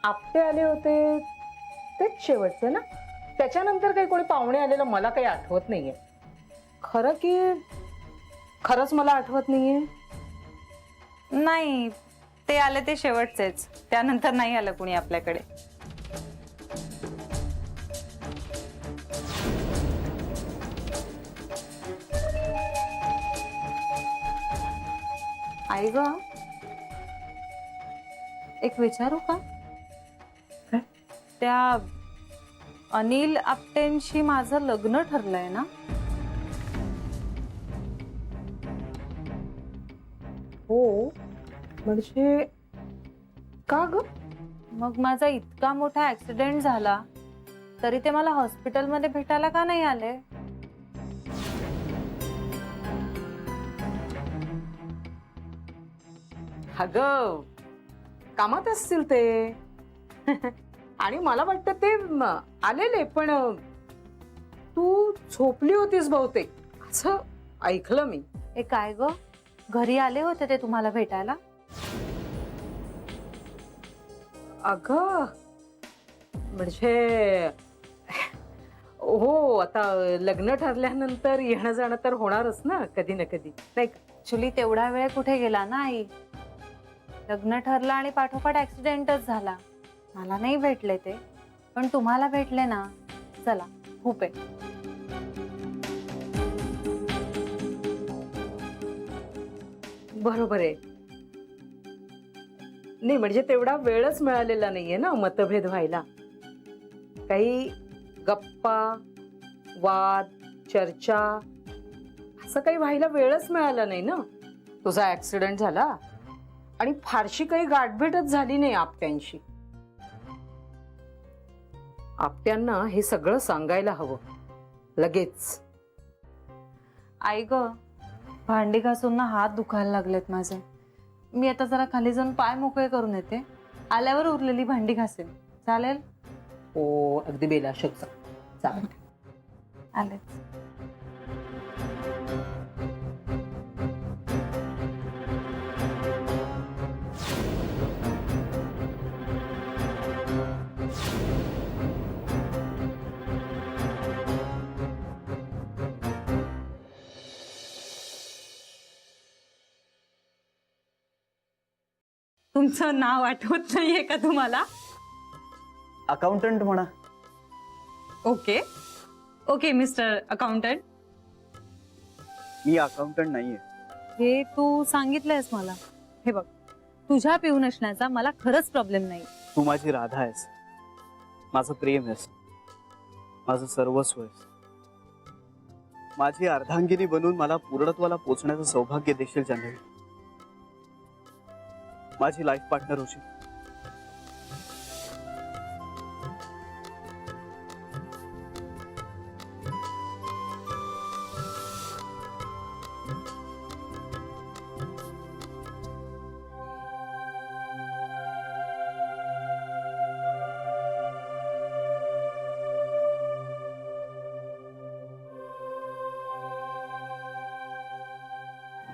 आपटे आले होते तेच शेवटचे ना? त्याच्यानंतर काही कोणी पाहुणे आलेलं मला काही आठवत नाहीये. खरं की खरंच मला आठवत नाहीये. नाही, ते आले ते शेवटचेच, त्यानंतर नाही आलं कुणी आपल्याकडे. आई ग, एक विचारू का? काय? त्या अनिल आपटेंशी माझं लग्न ठरलंय ना? हो, म्हणजे का ग? मग माझा इतका मोठा ऍक्सिडेंट झाला तरी ते मला हॉस्पिटलमध्ये भेटायला का नाही आले? अगं कामात असतील ते. आणि मला वाटतं ते आलेले, पण तू झोपली होतीस बहुतेक असं ऐकलं मी. ए काय ग, घरी आले होते ते तुम्हाला भेटायला? अगं म्हणजे हो, आता लग्न ठरल्यानंतर येणं जाणं तर होणारच ना कधी ना कधी, नाही का? ऍक्च्युली तेवढा वेळ कुठे गेला ना आई. लग्न ठरलं आणि पाठोपाठ ऍक्सिडेंटच झाला. मला नाही भेटले ते, पण तुम्हाला भेटले ना, चला खूप आहे. बरोबर आहे. नाही म्हणजे तेवढा वेळच मिळालेला नाहीये ना मतभेद व्हायला. काही गप्पा, वाद, चर्चा असं काही व्हायला वेळच मिळाला नाही ना. तुझा ऍक्सिडेंट झाला आणि फारशी काही गाठभेटच झाली नाही आपट्यांशी. आपट्यांना हे सगळं सांगायला हवं लगेच. आई ग, भांडी घासून ना हात दुखायला लागलेत माझे. मी आता जरा खाली जाऊन पाय मोकळे करून येते, आल्यावर उरलेली भांडी घासेल, चालेल? हो, अगदी बेलाशक चालेल. आलेच. तुमचं नाव आठवत नाहीये का तुम्हाला? अकाउंटंट म्हणा. Okay okay mister accountant. मी अकाउंटंट नाहीये. हे तू सांगितलंयस मला. हे बघ, तुझ्या पिऊन असण्याचा मला खरंच प्रॉब्लेम नाही. तू माझी राधा आहेस, माझं प्रेम आहेस, माझं सर्वस्व आहेस. माझी अर्धांगिनी बनून मला पूर्णत्वाला पोचण्याचं सौभाग्य देशील जान्हवी. माझी लाईफ पार्टनर होशील.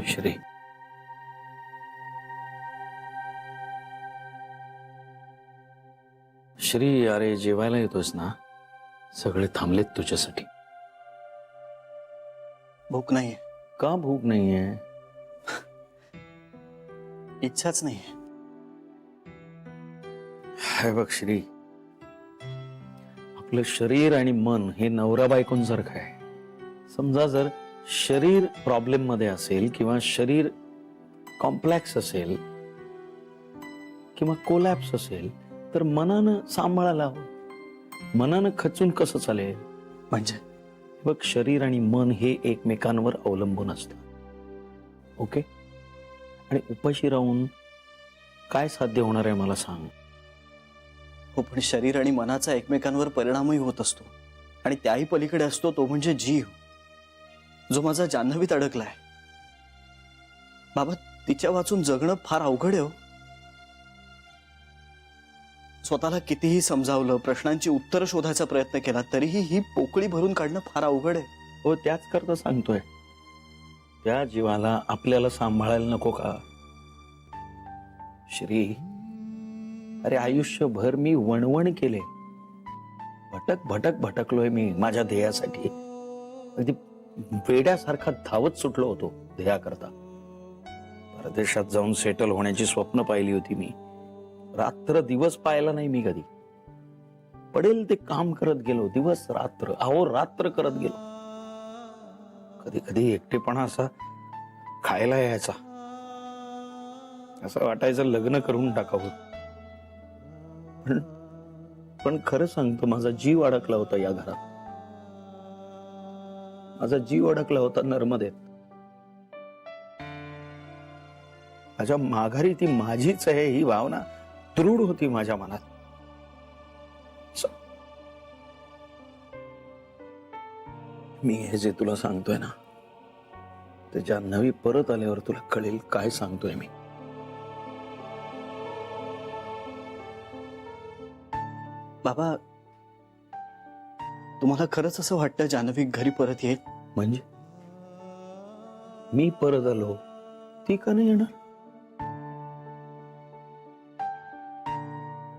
श्री, श्री, अरे जेवायला येतोस ना? सगळे थांबलेत तुझ्यासाठी. भूक नाहीये. का भूक नाहीये? इच्छाच नाहीये. हे बघ श्री, आपलं शरीर आणि मन हे नवरा बायकोंसारखं आहे. समजा जर शरीर प्रॉब्लेम मध्ये असेल किंवा शरीर कॉम्प्लेक्स असेल किंवा कोलॅप्स असेल तर मनानं सांभाळायला हवं. मनानं खचून कसं चालेल? म्हणजे बघ, शरीर आणि मन हे एकमेकांवर अवलंबून असतं. ओके? आणि उपाशी राहून काय साध्य होणार आहे मला सांग. हो, पण शरीर आणि मनाचा एकमेकांवर परिणामही होत असतो आणि त्याही पलीकडे असतो तो म्हणजे जीव, जो माझा जान्हवीत अडकलाय. बाबा, तिच्या वाचून जगणं फार अवघड आहे हो. स्वतःला कितीही समजावलं, प्रश्नांची उत्तर शोधायचा प्रयत्न केला, तरीही ही पोकळी भरून काढणं फार अवघड आहे. हो, त्याच करता सांगतोय. त्या जीवाला आपल्याला सांभाळायला नको का? श्री, अरे आयुष्यभर मी वणवण केले, भटकलोय मी माझ्या ध्येयासाठी. अगदी वेड्यासारखा धावत सुटलो होतो ध्येयाकरता. परदेशात जाऊन सेटल होण्याची स्वप्न पाहिली होती मी. रात्र दिवस पाहिला नाही मी कधी. पडेल ते काम करत गेलो, दिवस रात्र अहोरात्र करत गेलो. कधी कधी एकटेपणा असा खायला यायचा, असं वाटायचं लग्न करून टाकावं. पण खरं सांगतो, माझा जीव अडकला होता या घरात. माझा जीव अडकला होता नर्मदेत. माझ्या माघारी ती माझीच आहे ही भावना दृढ होती माझ्या मनात. मी हे जे तुला सांगतोय ना, ते जान्हवी परत आल्यावर तुला कळेल काय सांगतोय मी. बाबा, तुम्हाला खरंच असं वाटतं जान्हवी घरी परत येईल? म्हणजे मी परत आलो, ती का नाही येणार?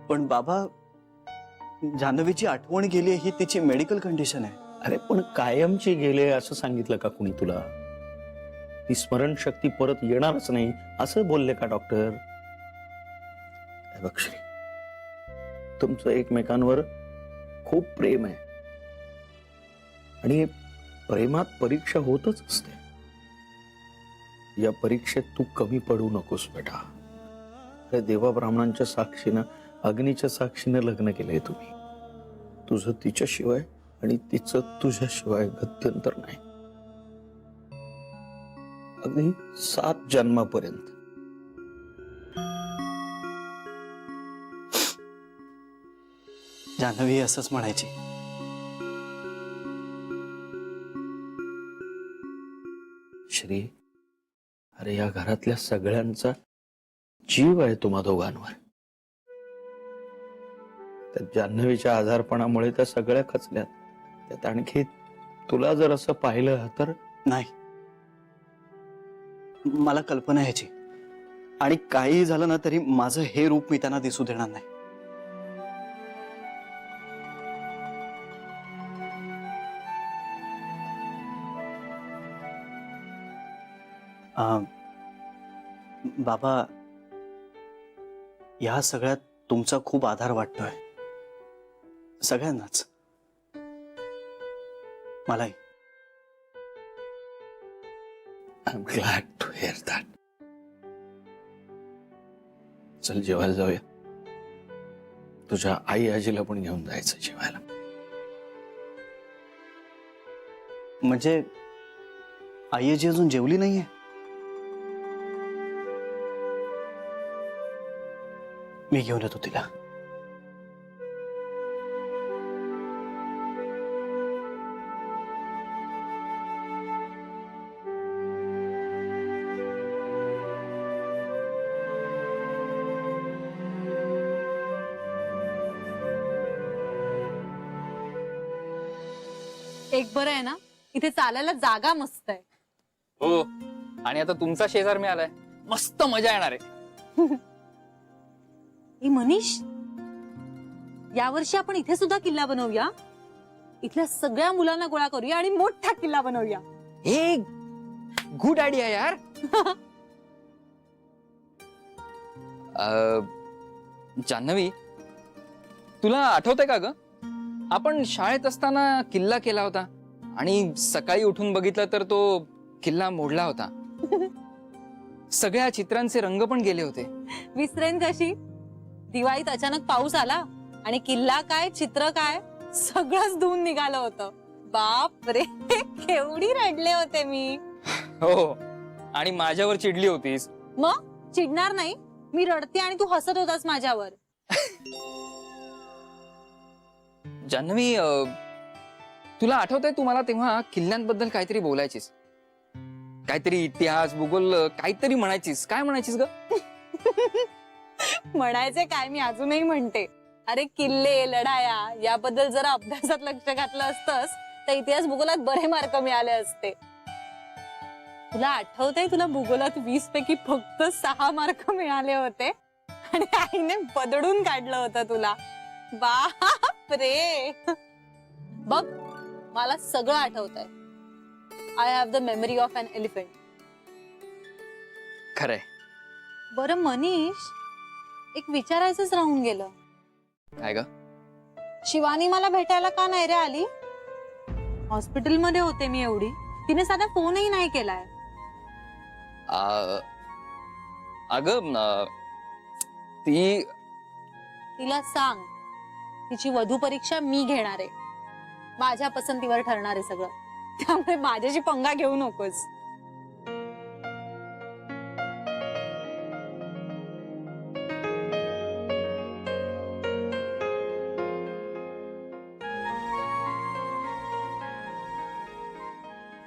पण बाबा, जान्हवीची आठवण गेली ही तिची मेडिकल कंडिशन आहे. अरे पण कायमची गेले असं सांगितलं का कुणी तुला? ती स्मरणशक्ती परत येणारच नाही असं बोलले का डॉक्टर? बघ श्री, तुमचं एकमेकांवर खूप प्रेम आहे आणि प्रेमात परीक्षा होतच असते. या परीक्षेत तू कमी पडू नकोस बेटा. अरे देवा ब्राह्मणांच्या साक्षीनं, अग्नीच्या साक्षीनं लग्न केलंय तुम्ही. तुझं तिच्याशिवाय आणि तिचं तुझ्याशिवाय गत्यंतर नाही, अगदी 7 जन्मापर्यंत. जान्हवी असंच म्हणायची. श्री, अरे या घरातल्या सगळ्यांचा जीव आहे तुम्हा दोघांवर. त्या जान्हवीच्या आजारपणामुळे त्या सगळ्या खचल्यात. त्यात आणखी तुला जर असं पाहिलं तर. नाही, मला कल्पना ह्याची. आणि काही झालं ना तरी माझं हे रूप मी त्यांना दिसू देणार नाही. बाबा, या सगळ्यात तुमचा खूप आधार वाटतोय सगळ्यांनाच, मलाही. I am glad to hear that. चल जेवायला जाऊया. तुझ्या आई आजीला पण घेऊन जायचं जेवायला. म्हणजे आई आजी अजून जेवली नाहीये? मी घेऊन येतो तिला. एक बरं आहे ना, इथे चालायला जागा मस्त आहे. हो, आणि आता तुमचा शेजार मिळालाय, मस्त मजा येणार आहे. ए मनीष, यावर्षी आपण इथे सुद्धा किल्ला बनवूया. इथल्या सगळ्या मुलांना गोळा करूया आणि मोठा किल्ला बनवूया. हे गुड आयडिया यार. जान्हवी, तुला आठवतंय का ग, आपण शाळेत असताना किल्ला केला होता आणि सकाळी उठून बघितलं तर तो किल्ला मोडला होता. सगळ्या चित्रांचे रंग पण गेले होते. विसरेन कशी? दिवाळीत अचानक पाऊस आला आणि किल्ला काय चित्र काय सगळंच धुवून निघालं होतं. बाप रे, केवढी रडले होते मी. हो, आणि माझ्यावर चिडली होतीस. मग चिडणार नाही, मी रडते आणि तू हसत होतास माझ्यावर. जान्हवी, तुला आठवतंय तू मला तेव्हा किल्ल्यांबद्दल काहीतरी बोलायचीस, काहीतरी इतिहास भूगोल काहीतरी म्हणायचीस. काय म्हणायचीस ग? म्हणायचे काय, मी अजूनही म्हणते. अरे किल्ले लढाया याबद्दल जरा अभ्यासात लक्ष घातलं असतंस तर इतिहास भूगोलात बरे मार्क मिळाले असते. तुला आठवतंय, तुला भूगोलात 20 पैकी फक्त 6 मार्क मिळाले होते. आणि आईने बदडून काढलं होतं तुला. बाप रे. बघ, मला सगळं आठवतंय. I have the memory of an elephant. खरंय. बरं मनीष, एक विचारायचंच राहून गेलं. काय ग? शिवानी मला भेटायला का नाही रे आली? हॉस्पिटलमध्ये होते मी एवढी, तिने साधा फोनही नाही केलाय. अगं ती तिला सांग, तिची वधू परीक्षा मी घेणार आहे. माझ्या पसंतीवर ठरणार आहे सगळं, त्यामुळे माझ्याशी पंगा घेऊ नकोस.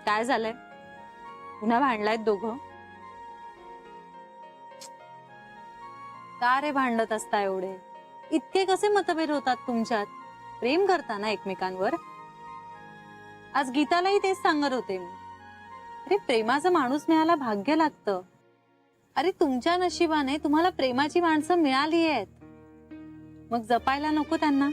काय झालंय? पुन्हा भांडलायत दोघं? का रे भांडत असता एवढे? इतके कसे मतभेद होतात तुमच्यात? प्रेम करता ना एकमेकांवर? आज गीतालाही तेच सांगत होते मी. अरे प्रेमाचा माणूस मिळायला भाग्य लागतं. अरे तुमच्या नशिबाने तुम्हाला प्रेमाची माणसं मिळाली आहेत, मग जपायला नको त्यांना?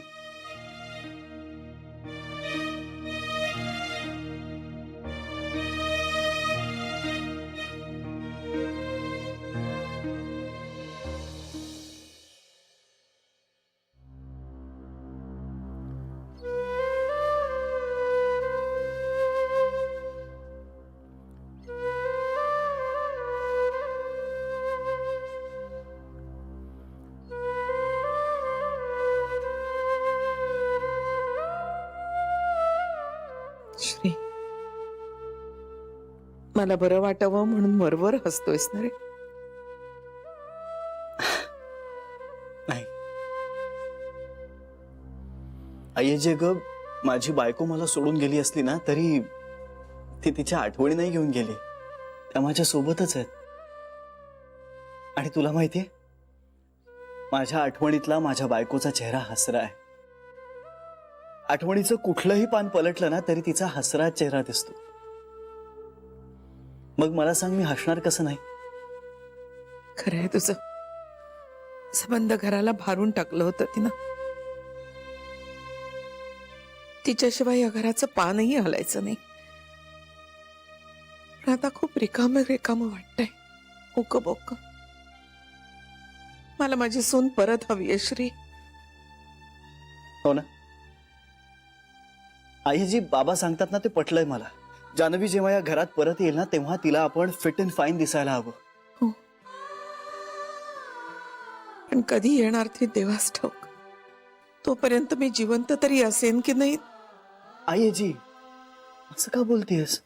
श्री, मला बरं वाटावं म्हणून वरवर हसतोयस ना रे? नाही आई, जे ग माझी बायको मला सोडून गेली असली ना तरी ती तिच्या आठवणी नाही घेऊन गेली, त्या माझ्या सोबतच आहेत. आणि तुला माहितीये, माझ्या आठवणीतला माझ्या बायकोचा चेहरा हसरा आहे. आठवणीचं कुठलंही पान पलटलं ना तरी तिचा हसरा चेहरा दिसतो. मग मला सांग, मी हसणार कसं नाही? खरंय तुझं. संबंध घराला भारून टाकलं होतं तिनं. तिच्याशिवाय या घराचं पानही हलायचं नाही. पण आता खूप रिकाम वाटतंय. ओक बोक. मला माझी सून परत हवी आहे श्री. हो ना आई, जी बाबा सांगतात ना ते पटलंय मला. जान्हवी जेव्हा या घरात परत येईल ना तेव्हा तिला आपण फिट अँड फाईन दिसायला हवं. हो, पण कधी येणार ती देवास ठाऊक. तोपर्यंत मी जिवंत तरी असेन की नाही? आई जी, असं का बोलतेयस?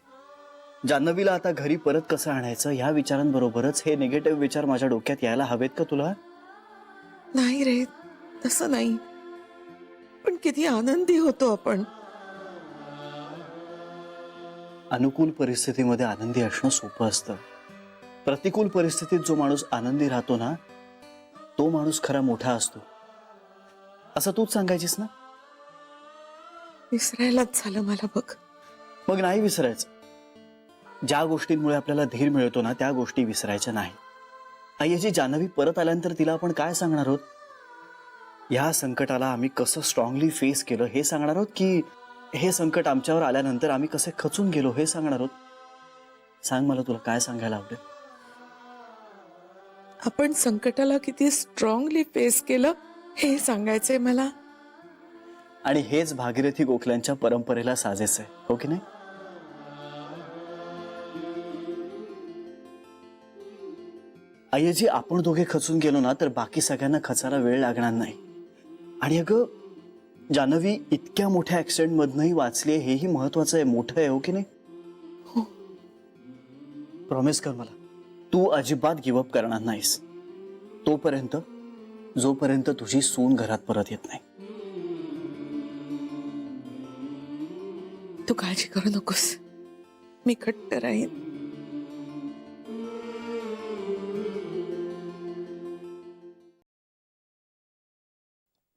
जान्हवीला आता घरी परत कसं आणायचं ह्या विचारांबरोबरच हे निगेटिव्ह विचार माझ्या डोक्यात यायला हवेत का तुला? नाही रे, तसं नाही. पण किती आनंदी होतो आपण. अनुकूल परिस्थितीमध्ये आनंदी असणं सोपं असतं. प्रतिकूल परिस्थितीत जो माणूस आनंदी राहतो ना तो माणूस खरा मोठा असतो, असं तूच सांगायचीस ना? विसरायलाच झालं मला बघ. मग नाही विसरायचं. ज्या गोष्टींमुळे आपल्याला धीर मिळतो ना त्या गोष्टी विसरायच्या नाही. आईची जान्हवी परत आल्यानंतर तिला आपण काय सांगणार आहोत? ह्या संकटाला आम्ही कसं स्ट्रॉंगली फेस केलं हे सांगणार आहोत, की हे संकट आमच्यावर आल्यानंतर आम्ही कसे खचून गेलो हे सांगणार आहोत? सांग मला, तुला काय सांगायला आवडेल? आपण संकटाला किती स्ट्रॉंगली फेस केलं हे सांगायचंय मला. आणि हेच भागीरथी गोखल्यांच्या परंपरेला साजेस आहे, हो की नाही? आईजी, आपण दोघे खचून गेलो ना तर बाकी सगळ्यांना खचायला वेळ लागणार नाही. आणि अगं जान्हवी इतक्या मोठ्या ऍक्सिडेंट मधनही वाचली, हेही महत्वाचं आहे, मोठं आहे, हो की नाही? हो. प्रॉमिस कर मला, तू अजिबात गिवअप करणार नाहीस तोपर्यंत, जोपर्यंत तुझी सून घरात परत येत नाही. तू काळजी करू नकोस, मी घट्ट राहीन.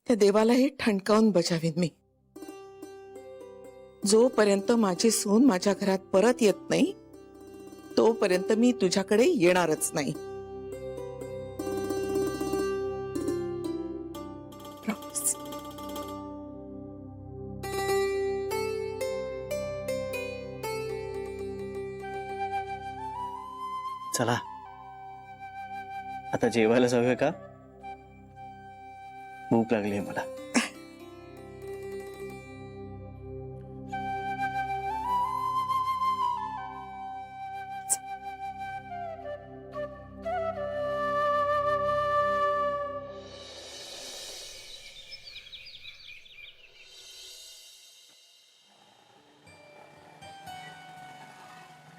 त्या देवालाही ठणकावून बजावीन मी. जोपर्यंत माझी सून माझ्या घरात परत येत नाही तोपर्यंत मी तुझ्याकडे येणारच नाही. चला आता जेवायला जाऊया का? भूक लागली आहे मला.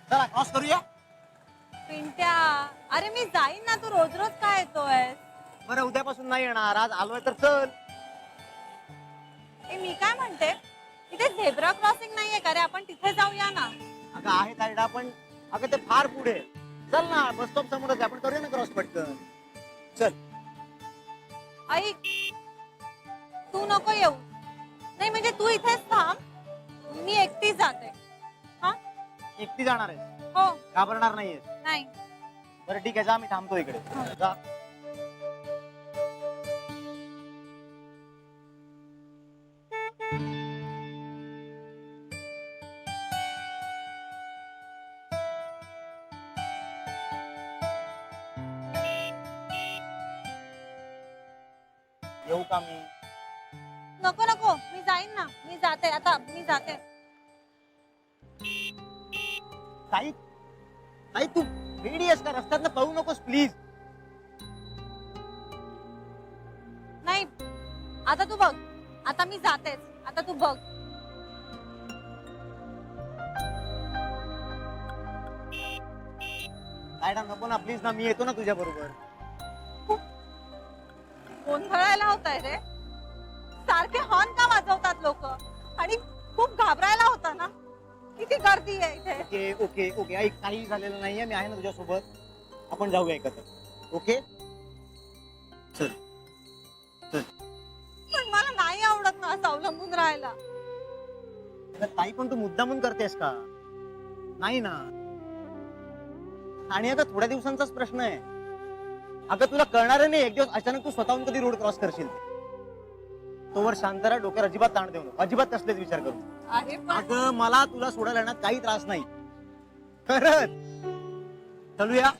चला क्रॉस करूया. पिंट्या, अरे मी जाईन ना, तू रोज रोज काय येतोय? बरं उद्यापासून नाही येणार, आज आलोय तर चल. मी काय म्हणते, इथे झेब्रा क्रॉसिंग नाहीये का रे? आपण तिथे जाऊया ना. अगं आहे तायडा, पण अगं ते फार पुढे. चल ना, बस स्टॉप समोरच आहे, आपण करूया ना क्रॉस पटकन. चल. ऐक, तू नको येऊ. नाही म्हणजे तू इथेच थांब, मी एकटी जाते. हा, एकटी जाणार आहे? हो. घाबरणार नाहीये? नाही. बरं ठीक आहे, जा, मी थांबतो इकडे. जा. येऊ का मी? नको नको, मी जाईन ना, मी जाते आता, मी जाते. ताई, ताई तू वेडी आहेस का? रस्त्यातनं पळू नकोस प्लीज. नाही, आता तू बघ, आता मी जातेच, आता तू बघ. तायडा नको ना प्लीज ना, मी येतो ना तुझ्या बरोबर. गोंधळायला होतंय रे, सारखे हॉर्न का वाजवतात लोक? आणि खूप घाबरायला होता ना, किती गर्दी आहे इथे. ओके ओके ओके, ऐक, काही झालेलं नाहीये, मी आहे ना तुझ्या सोबत. आपण जाऊया एकत्र. ओके चल. पण मला नाही आवडत ना असं अवलंबून राहायला. अगं ताई, पण तू मुद्दामून करतेस का? नाही ना. आणि आता थोड्या दिवसांचाच प्रश्न आहे. अगं तुला कळणार नाही, एक दिवस अचानक तू स्वतःहून कधी रोड क्रॉस करशील. तोवर शांत राहा, डोक्यावर अजिबात ताण देऊ नको, अजिबात कसलेच विचार करू. अरे पण अगं मला तुला सोडायला येण्यात काही त्रास नाही, खरंच. चलूया.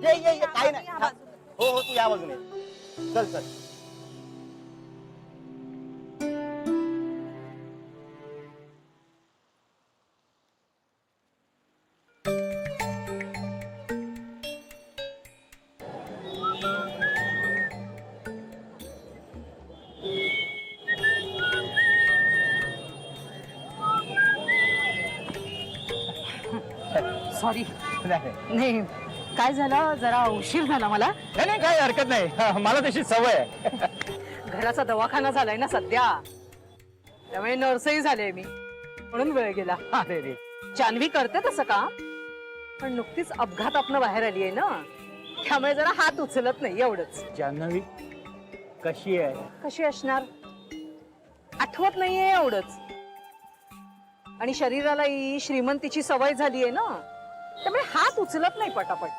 ये ये ये, काही नाही. या बाजूला. हो हो, तू या बाजूने. चल चल. सॉरी. नाही, काय झालं, जरा उशीर झाला मला. नाही काही हरकत नाही, मला तशी सवय आहे. घराचा दवाखाना झालाय ना सध्या, त्यामुळे नर्सही झाले मी, म्हणून वेळ गेला. अरे रे, जान्हवी करते तसं का, पण नुकतीच अपघात आपलं बाहेर आली आहे ना, त्यामुळे जरा हात उचलत नाही, एवढंच. जान्हवी कशी आहे? कशी असणार, आठवत नाहीये एवढंच. आणि शरीरालाही श्रीमंतीची सवय झाली आहे ना, त्यामुळे हात उचलत नाही पटापट.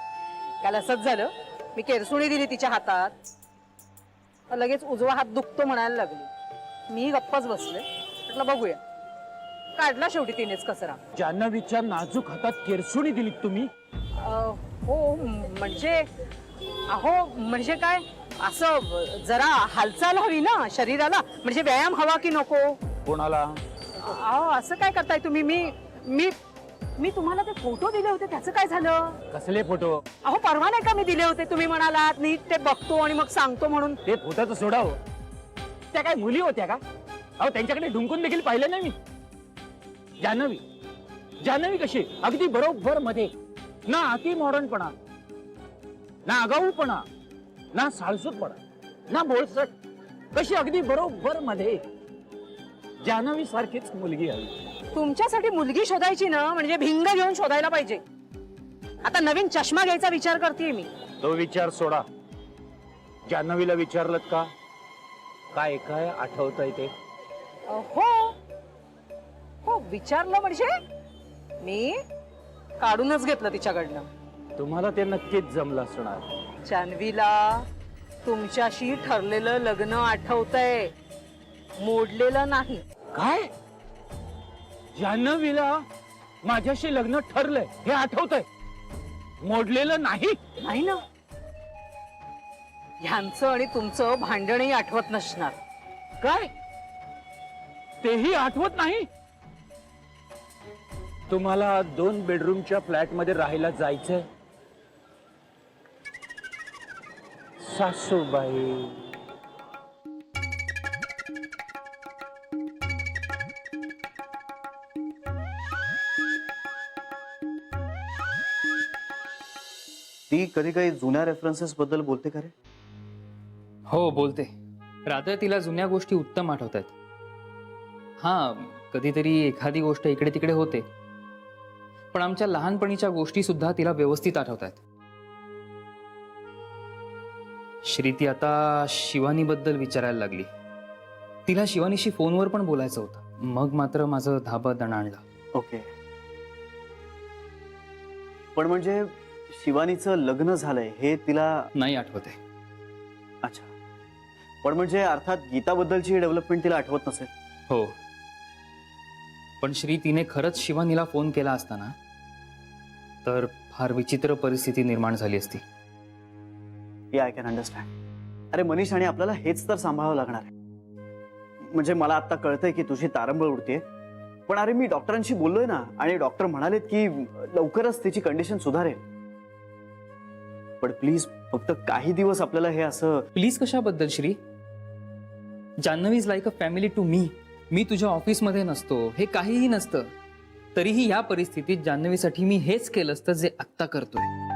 काल असंच झालं, मी केरसुणी दिली तिच्या हातात, तर लगेच उजवा हात दुखतो म्हणायला लागली. मी गप्पच बसले, म्हटलं बघूया. काढला शेवटी तिनेच कचरा. जान्हवीच्या नाजूक हातात केरसुणी दिलीत तुम्ही? हो म्हणजे, अहो म्हणजे काय, असं जरा हालचाल हवी ना शरीराला, म्हणजे व्यायाम हवा की नको. कोणाला? अहो असं काय करताय तुम्ही? मी मी मी तुम्हाला ते फोटो दिले होते, त्याचं काय झालं? कसले फोटो? अहो परवा नाही का मी दिले होते, तुम्ही म्हणालात नीट ते बघतो आणि मग सांगतो म्हणून. ते फोटोचं सोडाव, त्या काय मुली होत्या का? अहो त्यांच्याकडे ढुंकून देखील पाहिलं नाही मी. जान्हवी, जान्हवी कशी अगदी बरोबर मध्ये, ना अति मॉडर्नपणा, ना आगाऊपणा, ना साळसूतपणा, ना बोळसट, कशी अगदी बरोबर मध्ये. जान्हवी सारखीच मुलगी हवी. तुमच्यासाठी मुलगी शोधायची ना, म्हणजे भिंग घेऊन शोधायला पाहिजे. आता नवीन चष्मा घ्यायचा विचार करतेय मी. तो विचार सोडा, जान्हवीला विचारलं का काय काय आठवतंय ते? हो हो, विचारलं म्हणजे मी काढूनच घेतलं तिच्याकडनं. तुम्हाला ते नक्कीच जमलं असणार. जान्हवीला तुमच्याशी ठरलेलं लग्न आठवतंय, मोडलेलं नाही. काय? जान्हवीला माझ्याशी लग्न ठरलंय हे आठवतंय, मोडलेलं नाही. नाही ना, ह्यांचं आणि तुमचं भांडणही आठवत नसणार. काय तेही आठवत नाही? तुम्हाला 2 बेडरूमच्या फ्लॅट मध्ये राहायला जायचंय सासूबाई. ती कधी काही जुन्या रेफरन्सेस बद्दल बोलते का रे? हो बोलते. राधा तिला जुन्या गोष्टी उत्तम आठवत आहेत. हा, कधीतरी एखादी गोष्ट इकडे तिकडे होते, पण आमच्या लहानपणीच्या गोष्टी सुद्धा तिला व्यवस्थित आठवत आहेत. श्रीती आता शिवानीबद्दल विचारायला लागली. तिला शिवानीशी फोनवर पण बोलायचं होतं. मग मात्र माझं धाबं दणाणलं. ओके, पण म्हणजे शिवानीचं लग्न झालंय हे तिला नाही आठवत आहे. अच्छा, पण म्हणजे अर्थात गीताबद्दलची डेव्हलपमेंट तिला आठवत नसेल. हो, पण श्री तिने खरंच शिवानीला फोन केला असताना तर फार विचित्र परिस्थिती निर्माण झाली असती. हे आय कॅन अंडरस्टँड. अरे मनीष, आणि आपल्याला हेच तर सांभाळावं लागणार आहे. म्हणजे मला आता कळतंय की तुझी तारंबळ उडते, पण अरे मी डॉक्टरांशी बोललोय ना, आणि डॉक्टर म्हणालेत की लवकरच तिची कंडिशन सुधारेल. पण प्लीज फक्त काही दिवस आपल्याला हे असं. प्लीज कशाबद्दल Shri? Janhvi is like a family to me. मी तुझ्या ऑफिसमध्ये नसतो, हे काहीही नसतं, तरीही या परिस्थितीत जान्हवीसाठी मी हेच केलं असतं जे आत्ता करतोय.